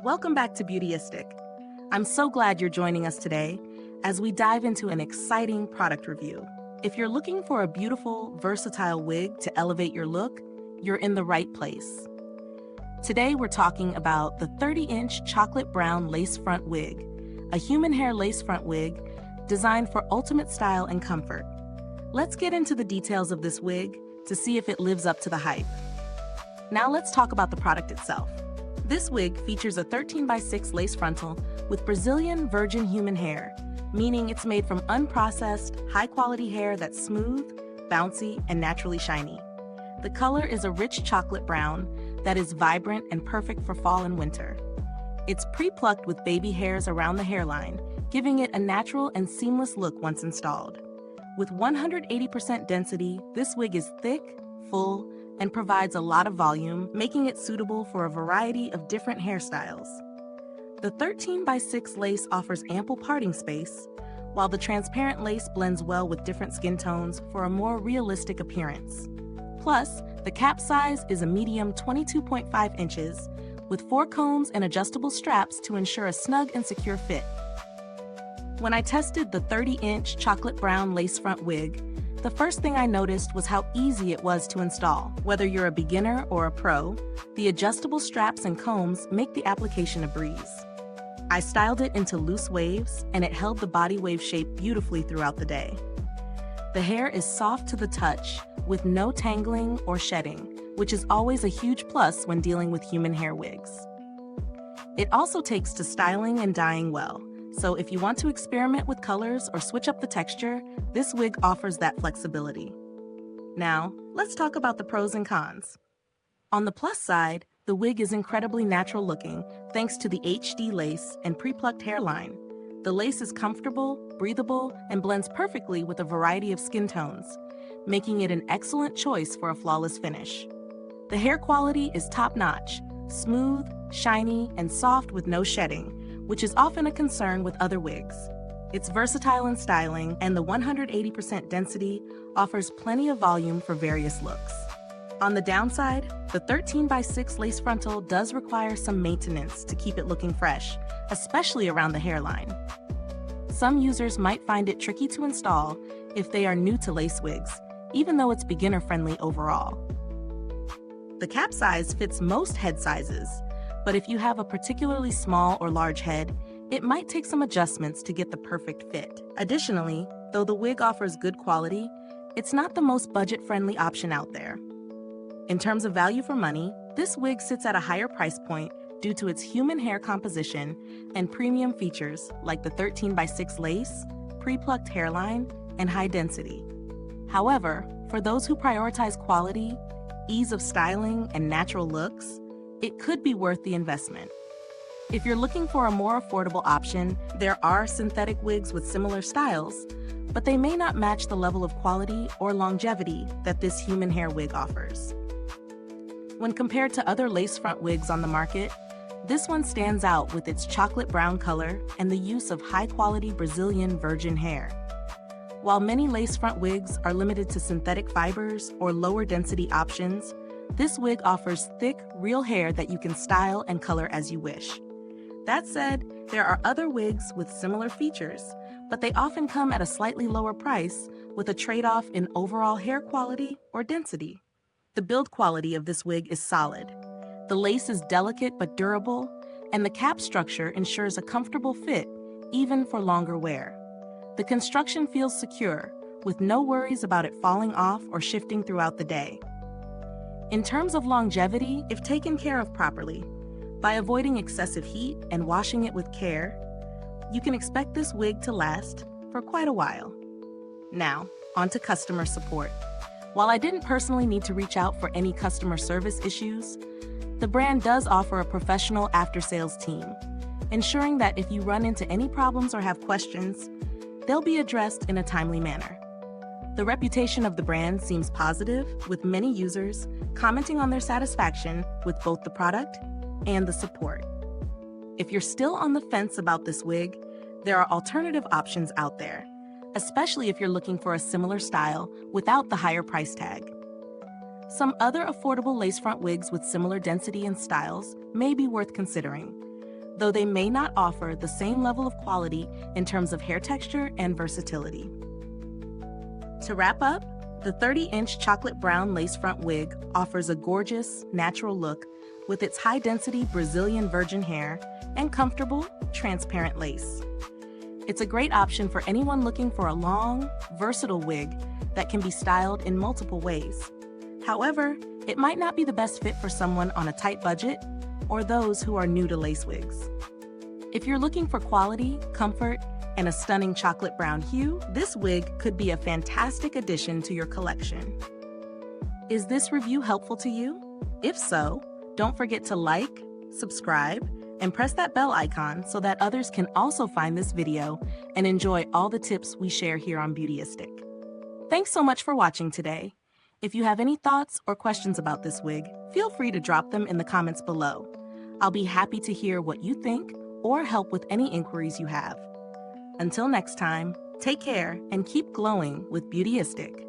Welcome back to Beautyistic. I'm so glad you're joining us today as we dive into an exciting product review. If you're looking for a beautiful, versatile wig to elevate your look, you're in the right place. Today we're talking about the 30-inch chocolate brown lace front wig, a human hair lace front wig designed for ultimate style and comfort. Let's get into the details of this wig to see if it lives up to the hype. Now let's talk about the product itself. This wig features a 13x6 lace frontal with Brazilian virgin human hair, meaning it's made from unprocessed, high-quality hair that's smooth, bouncy, and naturally shiny. The color is a rich chocolate brown that is vibrant and perfect for fall and winter. It's pre-plucked with baby hairs around the hairline, giving it a natural and seamless look once installed. With 180% density, this wig is thick, full, and provides a lot of volume, making it suitable for a variety of different hairstyles. The 13x6 lace offers ample parting space, while the transparent lace blends well with different skin tones for a more realistic appearance. Plus, the cap size is a medium 22.5 inches, with 4 combs and adjustable straps to ensure a snug and secure fit. When I tested the 30-inch chocolate brown lace front wig, the first thing I noticed was how easy it was to install. Whether you're a beginner or a pro, the adjustable straps and combs make the application a breeze. I styled it into loose waves, and it held the body wave shape beautifully throughout the day. The hair is soft to the touch, with no tangling or shedding, which is always a huge plus when dealing with human hair wigs. It also takes to styling and dyeing well. So if you want to experiment with colors or switch up the texture, this wig offers that flexibility. Now, let's talk about the pros and cons. On the plus side, the wig is incredibly natural looking thanks to the HD lace and pre-plucked hairline. The lace is comfortable, breathable, and blends perfectly with a variety of skin tones, making it an excellent choice for a flawless finish. The hair quality is top-notch, smooth, shiny, and soft with no shedding, which is often a concern with other wigs. It's versatile in styling, and the 180% density offers plenty of volume for various looks. On the downside, the 13x6 lace frontal does require some maintenance to keep it looking fresh, especially around the hairline. Some users might find it tricky to install if they are new to lace wigs, even though it's beginner-friendly overall. The cap size fits most head sizes, but if you have a particularly small or large head, it might take some adjustments to get the perfect fit. Additionally, though the wig offers good quality, it's not the most budget-friendly option out there. In terms of value for money, this wig sits at a higher price point due to its human hair composition and premium features like the 13x6 lace, pre-plucked hairline, and high density. However, for those who prioritize quality, ease of styling, and natural looks, it could be worth the investment. If you're looking for a more affordable option, there are synthetic wigs with similar styles, but they may not match the level of quality or longevity that this human hair wig offers. When compared to other lace front wigs on the market, this one stands out with its chocolate brown color and the use of high-quality Brazilian virgin hair. While many lace front wigs are limited to synthetic fibers or lower density options, this wig offers thick, real hair that you can style and color as you wish. That said, there are other wigs with similar features, but they often come at a slightly lower price with a trade-off in overall hair quality or density. The build quality of this wig is solid. The lace is delicate but durable, and the cap structure ensures a comfortable fit, even for longer wear. The construction feels secure, with no worries about it falling off or shifting throughout the day. In terms of longevity, if taken care of properly, by avoiding excessive heat and washing it with care, you can expect this wig to last for quite a while. Now, on to customer support. While I didn't personally need to reach out for any customer service issues, the brand does offer a professional after-sales team, ensuring that if you run into any problems or have questions, they'll be addressed in a timely manner. The reputation of the brand seems positive, with many users commenting on their satisfaction with both the product and the support. If you're still on the fence about this wig, there are alternative options out there, especially if you're looking for a similar style without the higher price tag. Some other affordable lace front wigs with similar density and styles may be worth considering. though they may not offer the same level of quality in terms of hair texture and versatility. To wrap up, the 30-inch chocolate brown lace front wig offers a gorgeous, natural look with its high-density Brazilian virgin hair and comfortable, transparent lace. It's a great option for anyone looking for a long, versatile wig that can be styled in multiple ways. However, it might not be the best fit for someone on a tight budget or those who are new to lace wigs. If you're looking for quality, comfort, and a stunning chocolate brown hue, this wig could be a fantastic addition to your collection. Is this review helpful to you? If so, don't forget to like, subscribe, and press that bell icon so that others can also find this video and enjoy all the tips we share here on Beautyistic. Thanks so much for watching today. If you have any thoughts or questions about this wig, feel free to drop them in the comments below. I'll be happy to hear what you think or help with any inquiries you have. Until next time, take care and keep glowing with Beautyistic.